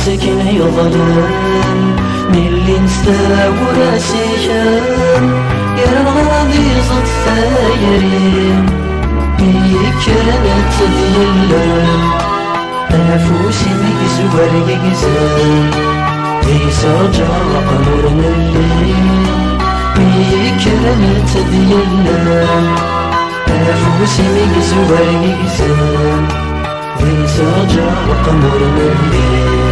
مسكين يظلم ملي نستاور راسيكم يا الغاضي زد ثايرين كانت تدلل أفوسي ميزور يجزل يسرجع قمر الليل كانت تدلل أفوسي ميزور يجزل يسرجع قمر الليل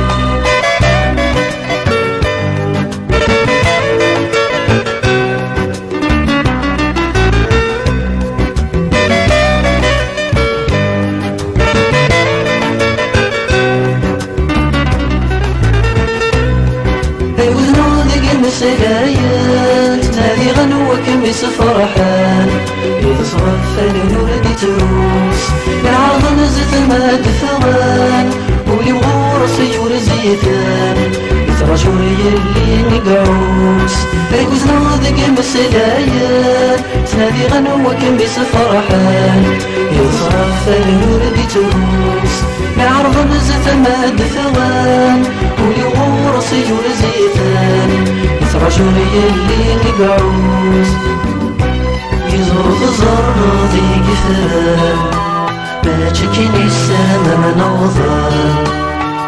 سلايات هذي غنوك مس فرحان يتصرف النور دي تروس العرض نزت ما دفغان ولي ورصي ورزيتان يترجور يلي نقعوس ريكوز نوضك مسلايات هذي غنوك مس فرحان يتصرف النور دي تروس العرض نزت ما دفغان ولي ورصي ورزيتان رجل يلي نقعوز يزور تزر ذي قفال ما تشكيني السما منوضان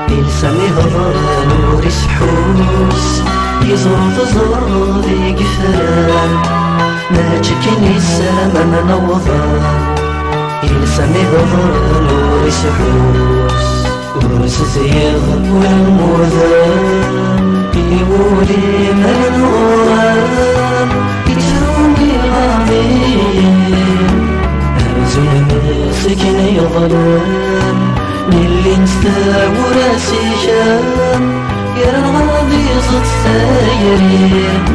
يلسمي هضر نور سحوس يزور تزر ذي قفال ما تشكيني السما منوضان يلسمي هضر نور سحوس ورس زيغ والموذان يقولي من غرام يجروني غامين أرزل مسكين يظلم للي نستاور راسيكم يا الغاضي زد ثايرين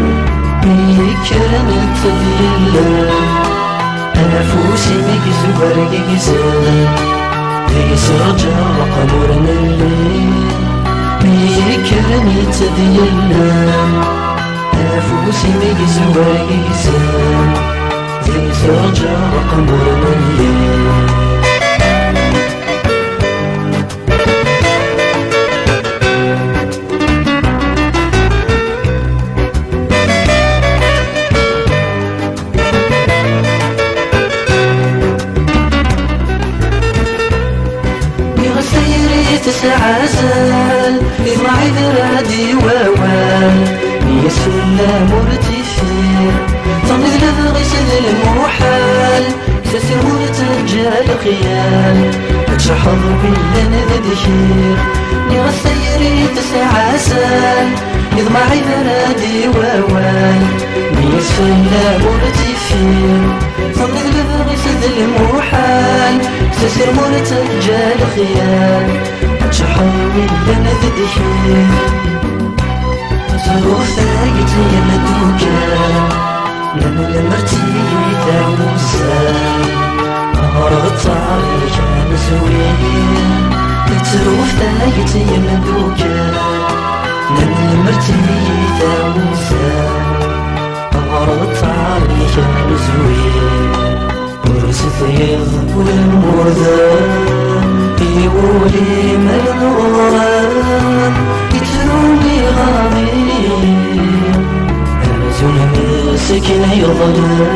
كانت تدلل أفوسي ميزور يجزل يسرجع قمر الليل كاني تدلل أفوسي ميزور يجزل يسرجع قمر الليل تسعى زال يطلع ذرادي ووال يسفل مرتفير طنز لذغيس ذي المحال ساسر مرتجال خيال اتشحر باللن ذدخير يغسيري تسعى زال يطلع ذرادي ووال يسفل مرتفير طنز لذغيس ذي المحال ساسر مرتجال خيال شحاول لنا ذدخين ظروفك يا مدوكا لانو لمرتي داوزان أهرت عليك أنا زوين ظروفك يا مدوكا لانو لمرتي داوزان أهرت عليك أنا زوين ورث ثياب والمرذان يقولي من غرام يتروني غامين أرزل مسكين يظلم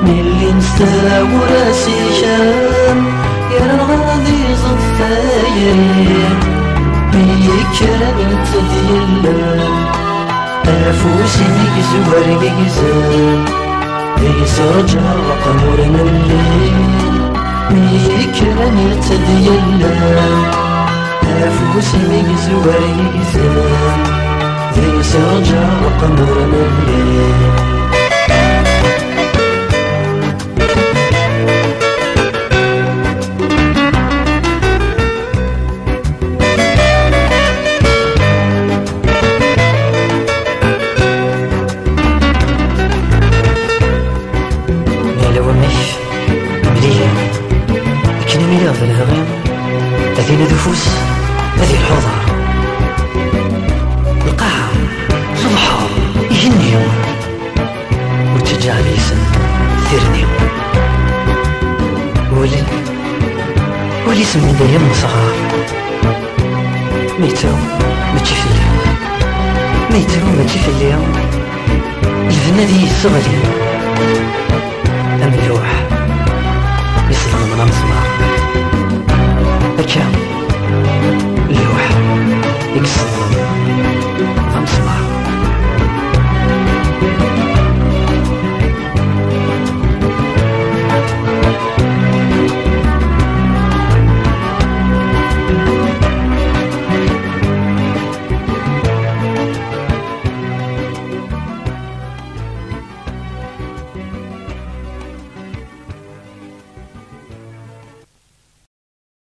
ملي نستاور راسيكم يا الغاضي زد ثايرين كانت تدلل أفوسي ميزور يجزل يسرجع قمر الليل كاني تدلل أفوسي ميزور يجزل يسرجع قمر الليل هذه دفوس هذه الحوضة القاعة صبحة يهني وتجع ليسن ثيرني ولي اسم من ديم صغار ميترو ماشي فيا، ميترو ماشي فيا، البنادي صغري أملو